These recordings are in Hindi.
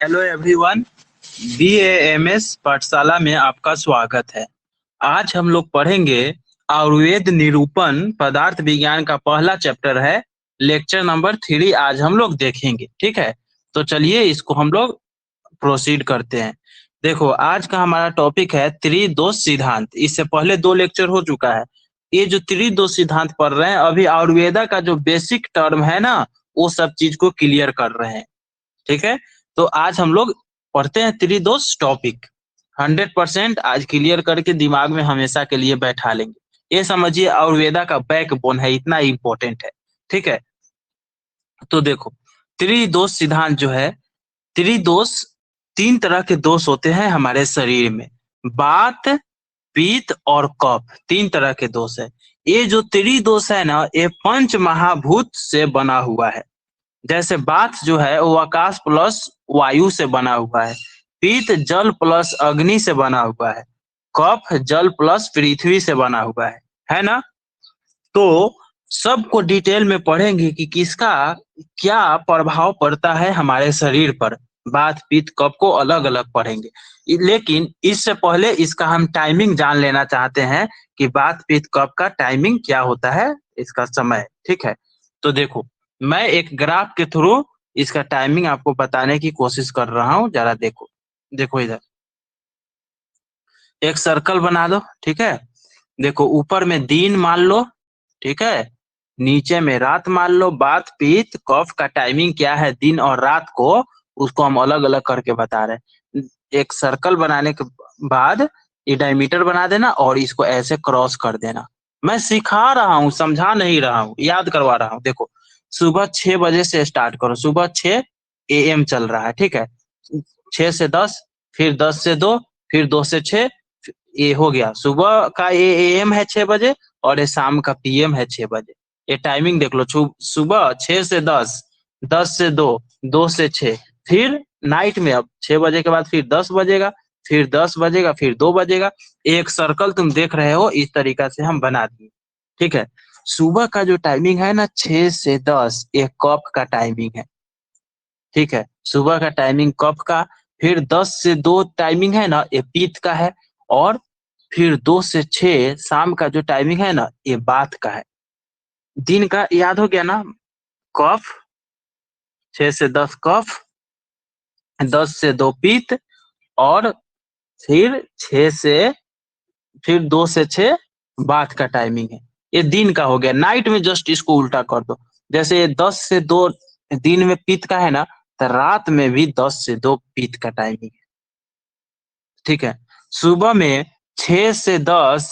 Hello everyone. BAMS पाठशाला में आपका स्वागत है। आज हम लोग पढ़ेंगे आयुर्वेद निरूपण पदार्थ विज्ञान का पहला चैप्टर है। लेक्चर नंबर 3 आज हम लोग देखेंगे। ठीक है, तो चलिए इसको हम लोग प्रोसीड करते हैं। देखो, आज का हमारा टॉपिक है त्रिदोष सिद्धांत। इससे पहले 2 लेक्चर हो चुका है। ये जो त्रिदोष सिद्धांत पढ़ रहे हैं, अभी आयुर्वेदा का जो बेसिक टर्म है ना, वो सब चीज को क्लियर कर रहे हैं। ठीक है, तो आज हम लोग पढ़ते हैं त्रिदोष टॉपिक। 100% आज क्लियर करके दिमाग में हमेशा के लिए बैठा लेंगे। ये समझिए आयुर्वेदा का बैकबोन है, इतना इंपॉर्टेंट है। ठीक है, तो देखो, त्रिदोष सिद्धांत जो है, त्रिदोष 3 तरह के दोष होते हैं हमारे शरीर में। वात, पित्त और कफ, 3 तरह के दोष है। ये जो त्रिदोष है ना, ये पंच महाभूत से बना हुआ है। जैसे वात जो है वो आकाश प्लस वायु से बना हुआ है। पित्त जल प्लस अग्नि से बना हुआ है। कफ जल प्लस पृथ्वी से बना हुआ है ना। तो सबको डिटेल में पढ़ेंगे कि किसका क्या प्रभाव पड़ता है हमारे शरीर पर। वात पित्त कफ को अलग अलग पढ़ेंगे, लेकिन इससे पहले इसका हम टाइमिंग जान लेना चाहते हैं कि वात पित्त कफ का टाइमिंग क्या होता है, इसका समय। ठीक है, तो देखो, मैं एक ग्राफ के थ्रू इसका टाइमिंग आपको बताने की कोशिश कर रहा हूँ। जरा देखो, देखो इधर एक सर्कल बना दो। ठीक है, देखो ऊपर में दिन मान लो। ठीक है, नीचे में रात मान लो। वात पित्त कफ का टाइमिंग क्या है दिन और रात को, उसको हम अलग अलग करके बता रहे हैं। एक सर्कल बनाने के बाद ये डायमीटर बना देना और इसको ऐसे क्रॉस कर देना। मैं सिखा रहा हूँ, समझा नहीं रहा हूँ, याद करवा रहा हूँ। देखो, सुबह 6 बजे से स्टार्ट करो। सुबह 6 AM चल रहा है। ठीक है, 6 से 10, फिर 10 से 2, फिर 2 से 6। ये हो गया सुबह का, ये AM है 6 बजे, और ये शाम का PM है 6 बजे। ये टाइमिंग देख लो, सुबह 6 से 10, 10 से 2, 2 से 6, फिर नाइट में अब 6 बजे के बाद फिर 10 बजेगा, फिर 10 बजेगा, फिर 2 बजेगा। एक सर्कल तुम देख रहे हो, इस तरीका से हम बना दिए। ठीक है, सुबह का जो टाइमिंग है ना 6 से 10, एक कफ का टाइमिंग है। ठीक है, सुबह का टाइमिंग कफ का। फिर 10 से 2 टाइमिंग है ना, ये पित्त का है। और फिर 2 से 6 शाम का जो टाइमिंग है ना, ये वात का है। दिन का याद हो गया ना, कफ, 6 से 10 कफ, 10 से 2 पित्त, और फिर 6 से, फिर 2 से 6 वात का टाइमिंग है। ये दिन का हो गया। नाइट में जस्ट इसको उल्टा कर दो। जैसे ये 10 से 2 दिन में पित्त का है ना, तो रात में भी 10 से 2 पित्त का टाइमिंग है। ठीक है, सुबह में 6 से 10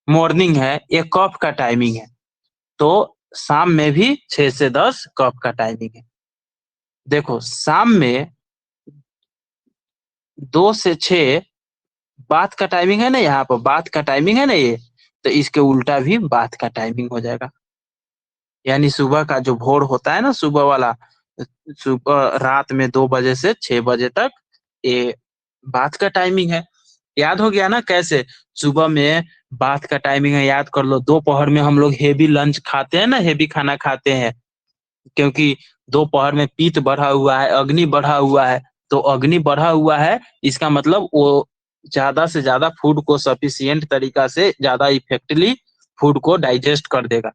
मॉर्निंग है, ये कफ का टाइमिंग है। तो शाम में भी 6 से 10 कफ का टाइमिंग है। देखो, शाम में 2 से 6 बात का टाइमिंग है ना, यहाँ पर बात का टाइमिंग है ना ये, तो इसके उल्टा भी बात का टाइमिंग हो जाएगा। यानी सुबह का जो भोर होता है ना, सुबह वाला, सुबह रात में 2 बजे से 6 बजे तक, ये बात का टाइमिंग है। याद हो गया ना कैसे? सुबह में बात का टाइमिंग है, याद कर लो। दोपहर में हम लोग हेवी लंच खाते हैं ना, हेवी खाना खाते हैं, क्योंकि दोपहर में पित्त बढ़ा हुआ है, अग्नि बढ़ा हुआ है। तो अग्नि बढ़ा हुआ है, इसका मतलब वो ज्यादा से ज्यादा फूड को सफिशिएंट तरीका से, ज्यादा इफेक्टिवली फूड को डाइजेस्ट कर देगा।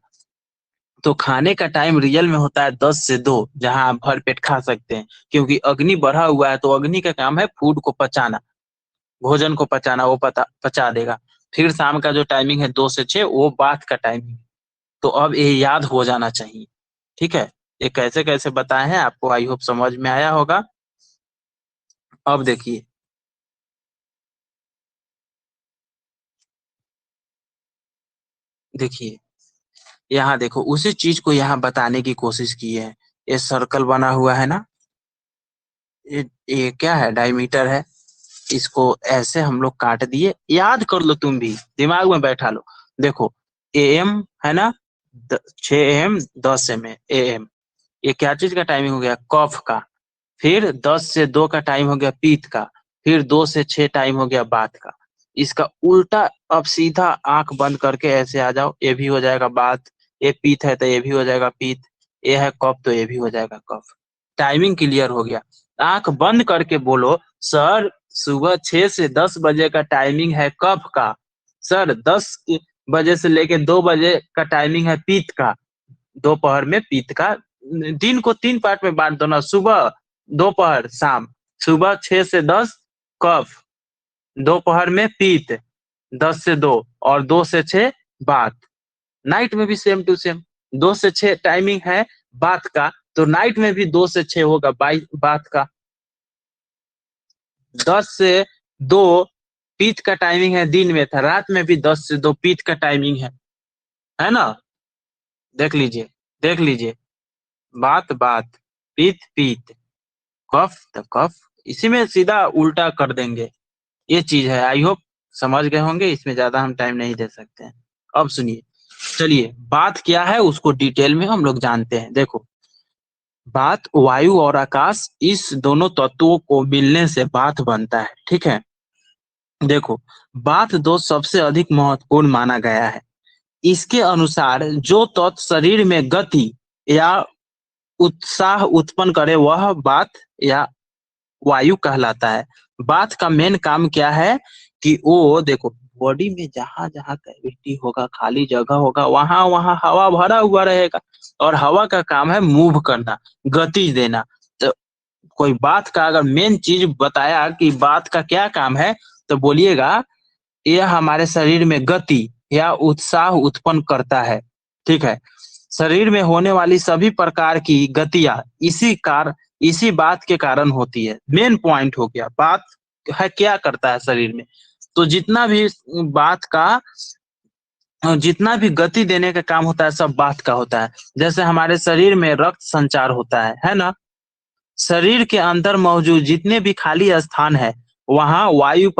तो खाने का टाइम रियल में होता है 10 से 2, जहां आप भर पेट खा सकते हैं, क्योंकि अग्नि बढ़ा हुआ है। तो अग्नि का काम है फूड को पचाना, भोजन को पचाना, वो पचा देगा। फिर शाम का जो टाइमिंग है 2 से 6, वो बात का टाइमिंग है। तो अब ये याद हो जाना चाहिए। ठीक है, ये कैसे कैसे बताए हैं आपको, आई होप समझ में आया होगा। अब देखिए, देखिए यहाँ देखो, उसी चीज को यहाँ बताने की कोशिश की है। ये सर्कल बना हुआ है ना, ये क्या है, डायमीटर है। इसको ऐसे हम लोग काट दिए। याद कर लो, तुम भी दिमाग में बैठा लो। देखो, AM है ना, 6 AM 10 AM। ये क्या चीज का टाइमिंग हो गया, कफ का। फिर 10 से 2 का टाइम हो गया पित्त का। फिर 2 से 6 टाइम हो गया बात का। इसका उल्टा अब सीधा आंख बंद करके ऐसे आ जाओ, ये भी हो जाएगा बात। ये पित्त है तो ये भी हो जाएगा पित्त। ये है कफ तो ये भी हो जाएगा कफ। टाइमिंग क्लियर हो गया। आंख बंद करके बोलो, सर सुबह 6 से 10 बजे का टाइमिंग है कफ का, सर 10 बजे से लेके 2 बजे का टाइमिंग है पित्त का, दोपहर में पित्त का। दिन को 3 पार्ट में बांट दो ना, सुबह, दोपहर, शाम। सुबह 6 से 10 कफ, दोपहर में पित्त, 10 से 2 और 2 से 6 बात। नाइट में भी सेम टू सेम 2 से 6 टाइमिंग है बात का, तो नाइट में भी 2 से 6 होगा बात का। 10 से 2 पित्त का टाइमिंग है, दिन में था, रात में भी 10 से 2 पित्त का टाइमिंग है ना? देख लीजिए, देख लीजिए, बात बात, पित्त पित्त, कफ तो कफ, इसी में सीधा उल्टा कर देंगे। ये चीज है, आई होप समझ गए होंगे, इसमें ज्यादा हम टाइम नहीं दे सकते हैं। अब सुनिए, चलिए बात क्या है उसको डिटेल में हम लोग जानते हैं। देखो, बात, वायु और आकाश, इस दोनों तत्वों को मिलने से बात बनता है, ठीक है। देखो, बात दो सबसे अधिक महत्वपूर्ण माना गया है। इसके अनुसार जो तत्व शरीर में गति या उत्साह उत्पन्न करे वह बात या वायु कहलाता है। बात का मेन काम क्या है कि वो देखो, बॉडी में जहां जहां कैविटी होगा, खाली जगह होगा, वहां वहां हवा भरा हुआ रहेगा, और हवा का काम है मूव करना, गति देना। तो कोई बात का अगर मेन चीज बताया कि बात का क्या काम है, तो बोलिएगा यह हमारे शरीर में गति या उत्साह उत्पन्न करता है, ठीक है। शरीर में होने वाली सभी प्रकार की गतियां इसी बात के कारण होती है। मेन पॉइंट हो गया, बात है क्या करता है शरीर में। तो बात का जितना भी गति देने का काम होता है, सब बात का होता है। जैसे हमारे शरीर में रक्त संचार होता है ना। शरीर के अंदर मौजूद जितने भी खाली स्थान है, वहां वायु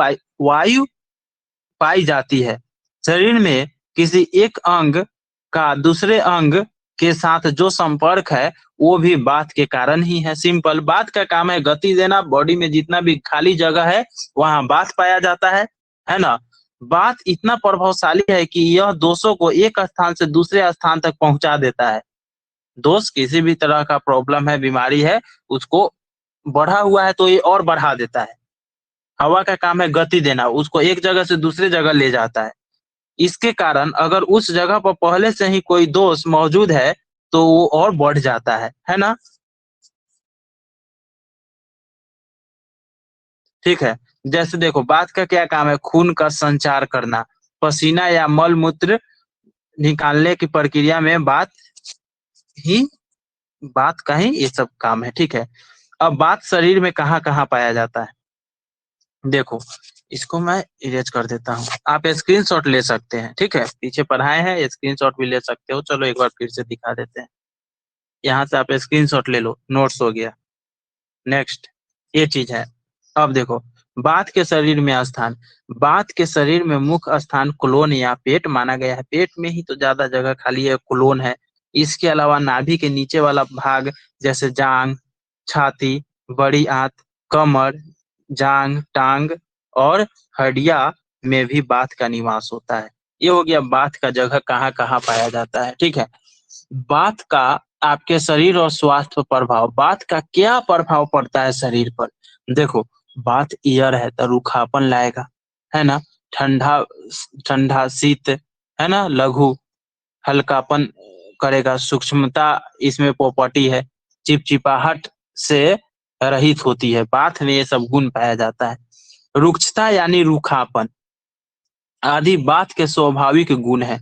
पाई जाती है। शरीर में किसी एक अंग का दूसरे अंग के साथ जो संपर्क है, वो भी बात के कारण ही है। सिंपल, बात का काम है गति देना। बॉडी में जितना भी खाली जगह है, वहां बात पाया जाता है ना। बात इतना प्रभावशाली है कि यह दोषों को एक स्थान से दूसरे स्थान तक पहुंचा देता है। दोष, किसी भी तरह का प्रॉब्लम है, बीमारी है, उसको बढ़ा हुआ है तो ये और बढ़ा देता है। हवा का काम है गति देना, उसको एक जगह से दूसरे जगह ले जाता है। इसके कारण अगर उस जगह पर पहले से ही कोई दोष मौजूद है, तो वो और बढ़ जाता है ना। ठीक है। जैसे देखो, बात का क्या काम है, खून का संचार करना, पसीना या मल मूत्र निकालने की प्रक्रिया में ही बात का ही ये सब काम है, ठीक है। अब बात शरीर में कहाँ कहाँ पाया जाता है, देखो, इसको मैं इरेज कर देता हूँ, आप स्क्रीनशॉट ले सकते हैं, ठीक है। पीछे पढ़ाए हैं, स्क्रीनशॉट भी ले सकते हो। चलो एक बार फिर से दिखा देते हैं। यहाँ से आप स्क्रीनशॉट ले लो, नोट्स हो गया। नेक्स्ट, ये चीज है। अब देखो, बात के शरीर में स्थान, बात के शरीर में मुख्य स्थान कोलोन या पेट माना गया है। पेट में ही तो ज्यादा जगह खाली है, कोलोन है। इसके अलावा नाभि के नीचे वाला भाग, जैसे जांग, छाती, बड़ी आंत, कमर, जांग, टांग और हड्डियां में भी बात का निवास होता है। ये हो गया बात का जगह कहाँ कहाँ पाया जाता है, ठीक है। बात का आपके शरीर और स्वास्थ्य पर प्रभाव, बात का क्या प्रभाव पड़ता है शरीर पर। देखो, बात ईयर है तो रूखापन लाएगा, है ना। ठंडा ठंडा शीत, है ना, लघु हल्कापन करेगा। सूक्ष्मता इसमें प्रॉपर्टी है। चिपचिपाहट से रहित होती है। बात में ये सब गुण पाया जाता है। रुक्षता यानी रूखापन आदि बात के स्वाभाविक गुण है।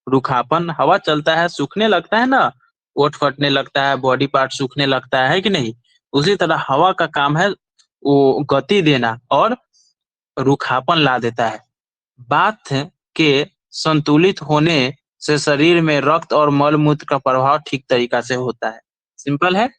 रूखापन, हवा चलता है सूखने लगता है ना, ओठ फटने लगता है, बॉडी पार्ट सूखने लगता है कि नहीं। उसी तरह हवा का काम है वो गति देना और रूखापन ला देता है। बात के संतुलित होने से शरीर में रक्त और मल मूत्र का प्रभाव ठीक तरीका से होता है। सिंपल है।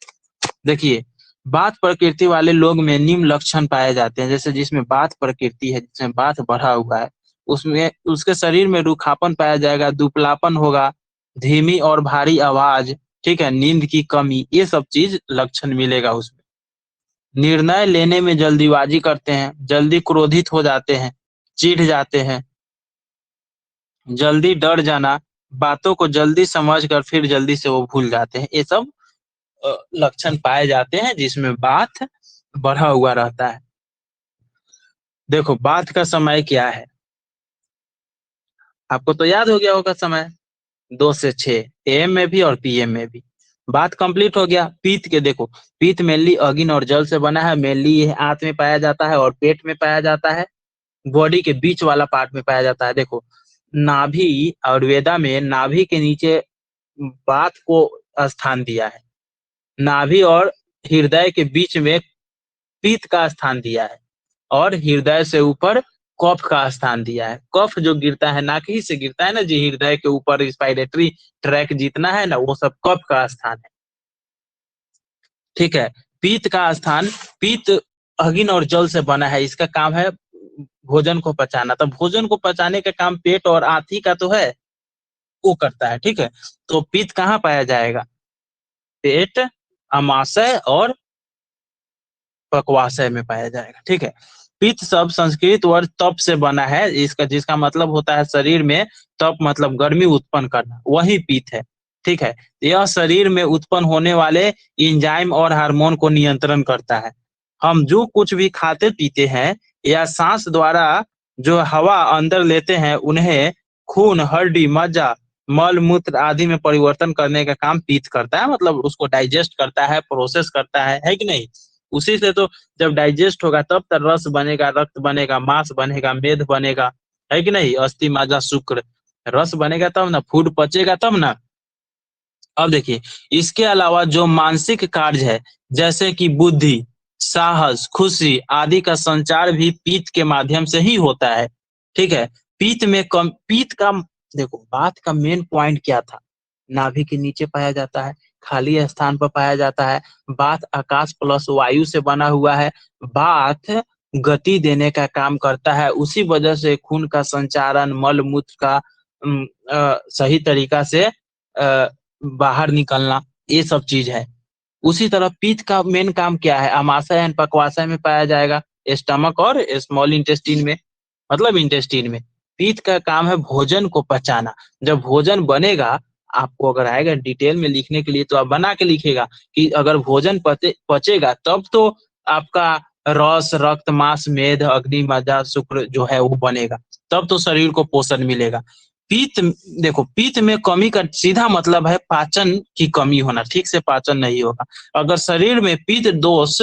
देखिए, बात प्रकृति वाले लोग में निम्न लक्षण पाए जाते हैं। जैसे जिसमें बात प्रकृति है, जिसमें बात बढ़ा हुआ है, उसमें उसके शरीर में रूखापन पाया जाएगा, दुबलापन होगा, धीमी और भारी आवाज, ठीक है, नींद की कमी, ये सब चीज लक्षण मिलेगा उसमें। निर्णय लेने में जल्दीबाजी करते हैं, जल्दी क्रोधित हो जाते हैं, चिढ़ जाते हैं, जल्दी डर जाना, बातों को जल्दी समझकर फिर जल्दी से वो भूल जाते हैं। ये सब लक्षण पाए जाते हैं जिसमें बात बढ़ा हुआ रहता है। देखो बात का समय क्या है, आपको तो याद हो गया होगा समय, 2 से 6 AM में भी और PM में भी। बात कंप्लीट हो गया। पीत के देखो, पीत मेनली अग्नि और जल से बना है, मेनली ये आंत में पाया जाता है और पेट में पाया जाता है, बॉडी के बीच वाला पार्ट में पाया जाता है। देखो नाभि, आयुर्वेदा में नाभि के नीचे बात को स्थान दिया है, नाभि और हृदय के बीच में पीत का स्थान दिया है, और हृदय से ऊपर कफ का स्थान दिया है। कफ जो गिरता है नाक ही से गिरता है ना जी, हृदय के ऊपर रिस्पायरेटरी ट्रैक जितना है ना, वो सब कफ का स्थान है। ठीक है। पीत का स्थान, पीत अग्नि और जल से बना है, इसका काम है भोजन को पचाना। तो भोजन को पचाने का काम पेट और आंती का तो है, वो करता है। ठीक है। तो पीत कहाँ पाया जाएगा? पेट, अमाशय और पक्वाशय में पाया जाएगा। ठीक है। पित्त शब्द संस्कृत वर्ड तप से बना है, इसका जिसका मतलब होता है शरीर में तप, मतलब गर्मी उत्पन्न करना, वही पित्त है। ठीक है। यह शरीर में उत्पन्न होने वाले एंजाइम और हार्मोन को नियंत्रण करता है। हम जो कुछ भी खाते पीते हैं या सांस द्वारा जो हवा अंदर लेते हैं, उन्हें खून, हड्डी, मज्जा, मल मूत्र आदि में परिवर्तन करने का काम पित्त करता है, मतलब उसको डाइजेस्ट करता है, प्रोसेस करता है कि नहीं? उसी से तो जब डाइजेस्ट होगा तब तक रस बनेगा, रक्त बनेगा, मांस बनेगा, मेद बनेगा, है कि नहीं? अस्थि, मज्जा, शुक्र, रस बनेगा तब ना, फूड पचेगा तब ना। अब देखिए, इसके अलावा जो मानसिक कार्य है, जैसे कि बुद्धि, साहस, खुशी आदि का संचार भी पीत के माध्यम से ही होता है। ठीक है। पीत का, देखो बात का मेन पॉइंट क्या था? नाभि के नीचे पाया जाता है, खाली स्थान पर पाया जाता है। बात आकाश प्लस वायु से बना हुआ है। बात गति देने का काम करता है, उसी वजह से खून का संचारण, मल मूत्र का सही तरीका से बाहर निकलना, ये सब चीज है। उसी तरह पित्त का मेन काम क्या है? अमाशय एंड पक्वाशय में पाया जाएगा, स्टमक और स्मॉल इंटेस्टीन में, मतलब इंटेस्टीन में। पित्त का काम है भोजन को पचाना। जब भोजन बनेगा, आपको अगर आएगा डिटेल में लिखने के लिए तो आप बना के लिखेगा कि अगर भोजन पचेगा तब तो आपका रस, रक्त, मांस, मेद, अग्नि, मज्जा, शुक्र जो है वो बनेगा, तब तो शरीर को पोषण मिलेगा। पित्त, देखो पित्त में कमी का सीधा मतलब है पाचन की कमी होना, ठीक से पाचन नहीं होगा। अगर शरीर में पित्त दोष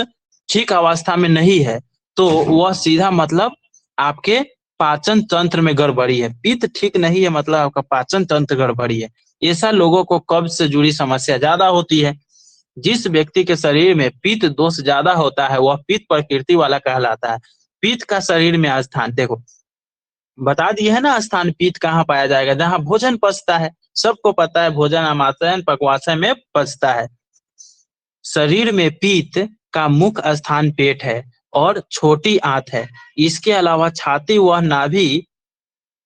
ठीक अवस्था में नहीं है, तो वह सीधा मतलब आपके पाचन तंत्र में गड़बड़ी है। पित्त ठीक नहीं है मतलब आपका पाचन तंत्र गड़बड़ी है। ऐसा लोगों को कब्ज से जुड़ी समस्या ज्यादा होती है। जिस व्यक्ति के शरीर में पित्त दोष ज्यादा होता है, वह पित्त प्रकृति वाला कहलाता है। पित्त का शरीर में स्थान, देखो बता दिए है ना, स्थान पित्त कहाँ पाया जाएगा? जहाँ भोजन पचता है। सबको पता है भोजन अमाशय पक्वाशय में पचता है। शरीर में पित्त का मुख्य स्थान पेट है और छोटी आंत है। इसके अलावा छाती व नाभि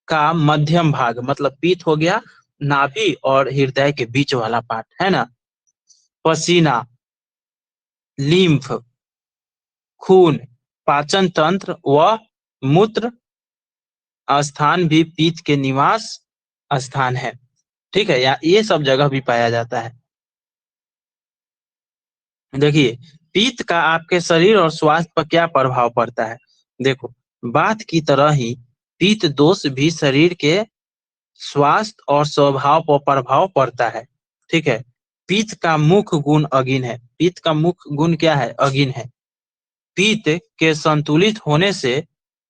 का मध्यम भाग, मतलब पित्त हो गया नाभि और हृदय के बीच वाला पार्ट, है ना? पसीना, लिम्फ, खून, पाचन तंत्र व मूत्र स्थान भी पित्त के निवास स्थान है। ठीक है, या ये सब जगह भी पाया जाता है। देखिए, पित्त का आपके शरीर और स्वास्थ्य पर क्या प्रभाव पड़ता है? देखो, बात की तरह ही पित्त दोष भी शरीर के स्वास्थ्य और स्वभाव पर प्रभाव पड़ता है। ठीक है। पित्त का मुख्य गुण अगिन है। पित्त का मुख्य गुण क्या है? अगिन है। पित्त के संतुलित होने से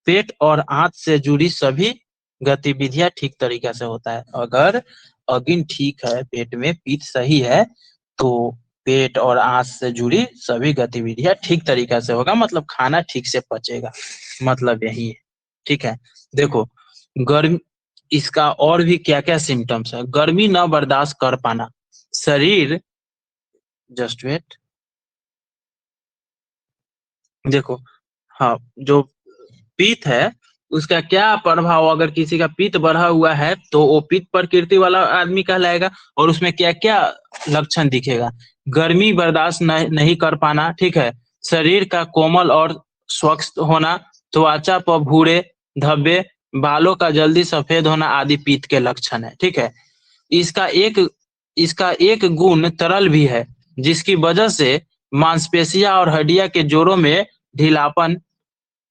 पेट और आंत से जुड़ी सभी गतिविधियां ठीक तरीके से होता है। अगर अगिन ठीक है, पेट में पित्त सही है, तो पेट और आंत से जुड़ी सभी गतिविधियां ठीक तरीके से होगा, मतलब खाना ठीक से पचेगा, मतलब यही है। ठीक है। देखो, गर्मी, इसका और भी क्या क्या सिम्टम्स है? गर्मी न बर्दाश्त कर पाना, शरीर, जस्ट वेट, देखो, हाँ, जो पित्त है उसका क्या प्रभाव, अगर किसी का पित्त बढ़ा हुआ है तो वो पित्त प्रकृति वाला आदमी कहलाएगा। और उसमें क्या क्या लक्षण दिखेगा? गर्मी बर्दाश्त नहीं कर पाना, ठीक है, शरीर का कोमल और स्वच्छ होना, त्वचा पर भूरे धब्बे, बालों का जल्दी सफेद होना आदि पित्त के लक्षण है। ठीक है। इसका एक इसका एक गुण तरल भी है, जिसकी वजह से मांसपेशियां और हड्डियां के जोड़ों में ढीलापन,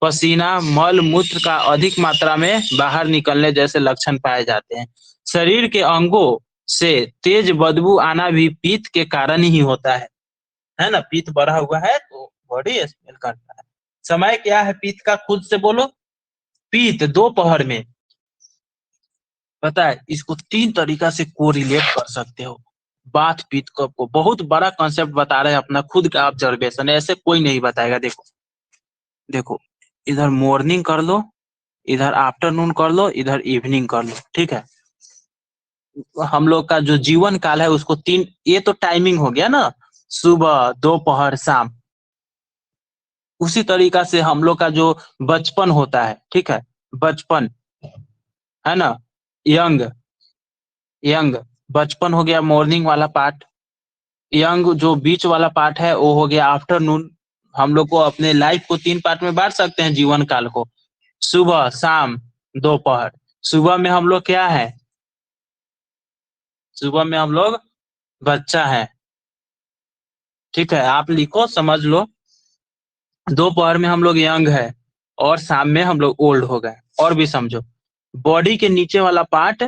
पसीना, मल मूत्र का अधिक मात्रा में बाहर निकलने जैसे लक्षण पाए जाते हैं। शरीर के अंगों से तेज बदबू आना भी पित्त के कारण ही होता है ना? पित्त बढ़ा हुआ है तो बॉडी स्मेल करता है। समय क्या है पित्त का, खुद से बोलो। पित्त दोपहर में, पता है इसको 3 तरीका से कोरिलेट कर सकते हो। बात पित्त कफ को बहुत बड़ा कॉन्सेप्ट बता रहे हैं, अपना खुद का ऑब्जर्वेशन है, ऐसे कोई नहीं बताएगा। देखो देखो, इधर मॉर्निंग कर लो, इधर आफ्टरनून कर लो, इधर इवनिंग कर लो, ठीक है। हम लोग का जो जीवन काल है उसको 3, ये तो टाइमिंग हो गया ना, सुबह, दोपहर, शाम। उसी तरीका से हम लोग का जो बचपन होता है, ठीक है, बचपन, है ना, यंग, यंग बचपन हो गया मॉर्निंग वाला पार्ट। यंग जो बीच वाला पार्ट है वो हो गया आफ्टरनून। हम लोग को अपने लाइफ को 3 पार्ट में बांट सकते हैं जीवन काल को, सुबह, शाम, दोपहर। सुबह में हम लोग क्या है, सुबह में हम लोग बच्चा है, ठीक है, आप लिखो समझ लो। दोपहर में हम लोग यंग है और शाम में हम लोग ओल्ड हो गए। और भी समझो, बॉडी के नीचे वाला पार्ट,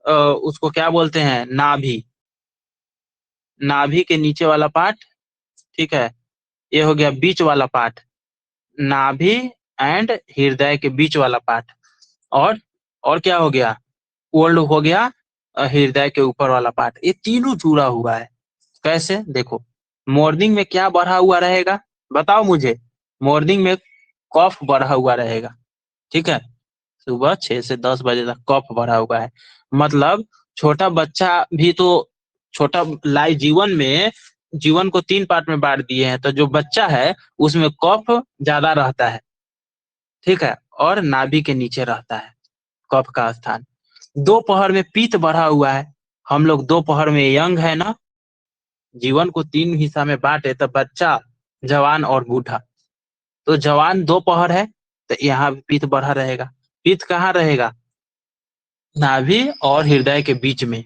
उसको क्या बोलते हैं, नाभि। नाभि के नीचे वाला पार्ट, ठीक है, ये हो गया बीच वाला पार्ट, नाभि एंड हृदय के बीच वाला पार्ट। और और क्या हो गया, ओल्ड हो गया हृदय के ऊपर वाला पार्ट। ये तीनों जुड़ा हुआ है। कैसे, देखो, मॉर्निंग में क्या बढ़ा हुआ रहेगा, बताओ मुझे। मॉर्निंग में कफ बढ़ा हुआ रहेगा, ठीक है, सुबह 6 से 10 बजे तक कफ बढ़ा हुआ है। मतलब छोटा बच्चा भी तो, छोटा लाइफ जीवन में, जीवन को 3 पार्ट में बांट दिए हैं, तो जो बच्चा है उसमें कफ ज्यादा रहता है, ठीक है, और नाभि के नीचे रहता है कफ का स्थान। दोपहर में पित्त बढ़ा हुआ है। हम लोग दोपहर में यंग है ना, जीवन को 3 हिस्सा में बांटे, तो बच्चा, जवान और बूढ़ा। तो जवान दोपहर है, तो यहाँ पित्त बढ़ा रहेगा। पित्त कहाँ रहेगा, नाभि और हृदय के बीच में,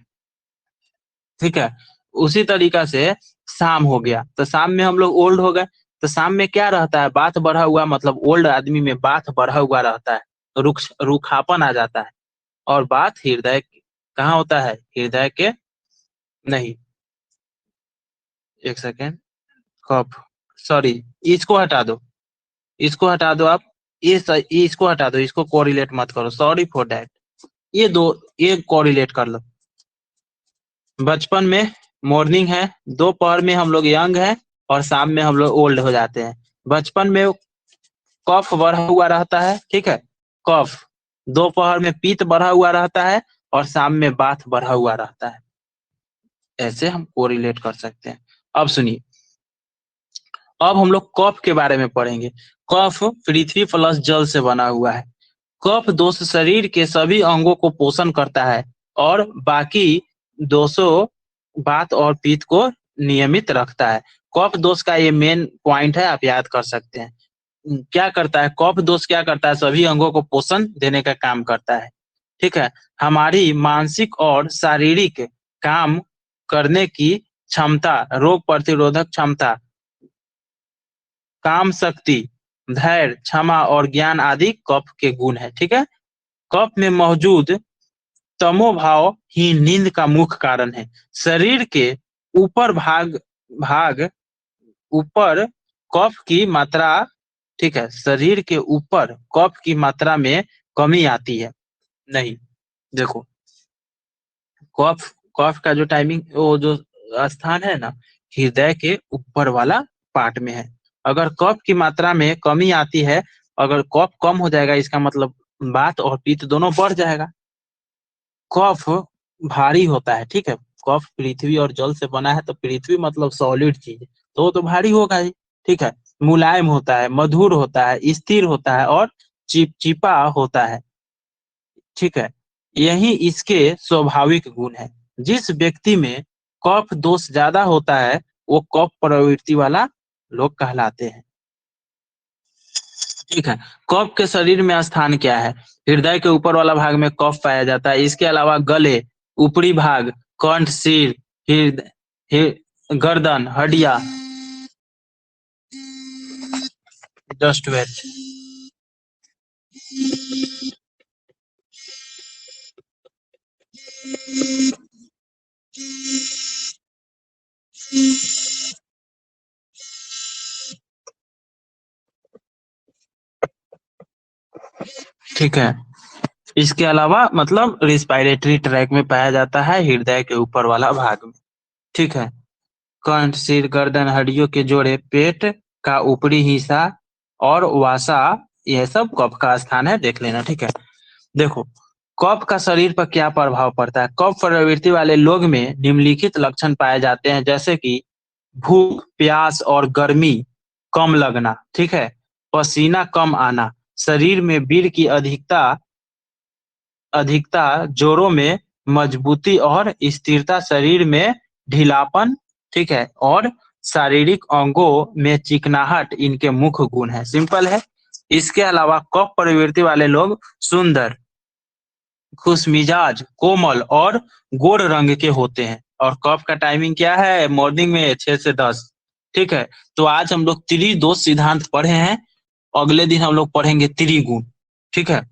ठीक है। उसी तरीका से शाम हो गया, तो शाम में हम लोग ओल्ड हो गए। तो शाम में क्या रहता है, बात बढ़ा हुआ, मतलब ओल्ड आदमी में बात बढ़ा हुआ रहता है, रूखापन आ जाता है। और बात हृदय कहाँ होता है, हृदय के, नहीं, एक सेकेंड, कफ, सॉरी, इसको हटा दो, इसको हटा दो आप, इसको हटा दो, इसको कोरिलेट मत करो, सॉरी फॉर दैट। ये दो, ये कोरिलेट कर लो। बचपन में मॉर्निंग है, दोपहर में हम लोग यंग है और शाम में हम लोग ओल्ड हो जाते हैं। बचपन में कफ बढ़ा हुआ रहता है, ठीक है, कफ। दोपहर में पित्त बढ़ा हुआ रहता है और शाम में बाथ बढ़ा हुआ रहता है। ऐसे हम कोरिलेट कर सकते हैं। अब सुनिए, अब हम लोग कफ के बारे में पढ़ेंगे। कफ पृथ्वी प्लस जल से बना हुआ है। कफ दोष शरीर के सभी अंगों को पोषण करता है और बाकी दोषों, बात और पित्त को नियमित रखता है। कफ दोष का ये मेन पॉइंट है, आप याद कर सकते हैं। क्या करता है कफ दोष, क्या करता है, सभी अंगों को पोषण देने का काम करता है, ठीक है। हमारी मानसिक और शारीरिक काम करने की क्षमता, रोग प्रतिरोधक क्षमता, काम शक्ति, धैर्य, क्षमा और ज्ञान आदि कफ के गुण है, ठीक है। कफ में मौजूद तमोभाव ही नींद का मुख्य कारण है। शरीर के ऊपर भाग भाग ऊपर कफ की मात्रा, ठीक है, शरीर के ऊपर कफ की मात्रा में कमी आती है। नहीं, देखो, कफ, कफ का जो टाइमिंग, वो जो स्थान है ना, हृदय के ऊपर वाला पार्ट में है। अगर कफ की मात्रा में कमी आती है, अगर कफ कम हो जाएगा, इसका मतलब बात और पित्त दोनों बढ़ जाएगा। कफ भारी होता है, ठीक है, कफ पृथ्वी और जल से बना है, तो पृथ्वी मतलब सॉलिड चीज, तो वो तो भारी होगा ही, ठीक है। मुलायम होता है, मधुर होता है, स्थिर होता है और चिपचिपा होता है, ठीक है। यही इसके स्वाभाविक गुण है। जिस व्यक्ति में कफ दोष ज्यादा होता है वो कफ प्रवृत्ति वाला लोग कहलाते हैं, ठीक है। कफ के शरीर में स्थान क्या है, हृदय के ऊपर वाला भाग में कफ पाया जाता है। इसके अलावा गले, ऊपरी भाग, कंठ, सिर, हृदय, गर्दन, हड्डियां, जस्ट वेट। ठीक है, इसके अलावा मतलब रिस्पायरेटरी ट्रैक में पाया जाता है, हृदय के ऊपर वाला भाग में। ठीक है, कंठ, सिर, गर्दन, हड्डियों के जोड़े, पेट का ऊपरी हिस्सा और वासा, यह सब कफ का स्थान है, देख लेना। ठीक है, देखो कफ का शरीर पर क्या प्रभाव पड़ता है। कफ प्रवृत्ति वाले लोग में निम्नलिखित लक्षण पाए जाते हैं, जैसे कि भूख, प्यास और गर्मी कम लगना। ठीक है, पसीना कम आना, शरीर में बीर की अधिकता अधिकता, जोड़ों में मजबूती और स्थिरता, शरीर में ढीलापन। ठीक है, और शारीरिक अंगों में चिकनाहट इनके मुख्य गुण है। सिंपल है। इसके अलावा कफ प्रवृत्ति वाले लोग सुंदर, खुशमिजाज, कोमल और गोर रंग के होते हैं। और कफ का टाइमिंग क्या है? मॉर्निंग में 6 से 10। ठीक है, तो आज हम लोग त्रिदोष सिद्धांत पढ़े हैं, अगले दिन हम लोग पढ़ेंगे त्रिगुण। ठीक है,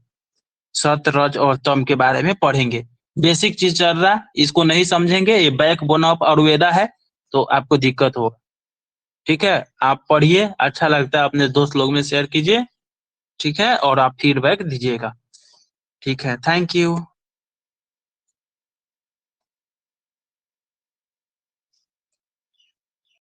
सत, रज और तम के बारे में पढ़ेंगे। बेसिक चीज चल रहा है, इसको नहीं समझेंगे, ये बैक बोन ऑफ आयुर्वेदा है, तो आपको दिक्कत होगा। ठीक है, आप पढ़िए, अच्छा लगता है अपने दोस्त लोग में शेयर कीजिए। ठीक है, और आप फीडबैक दीजिएगा। ठीक है, थैंक यू।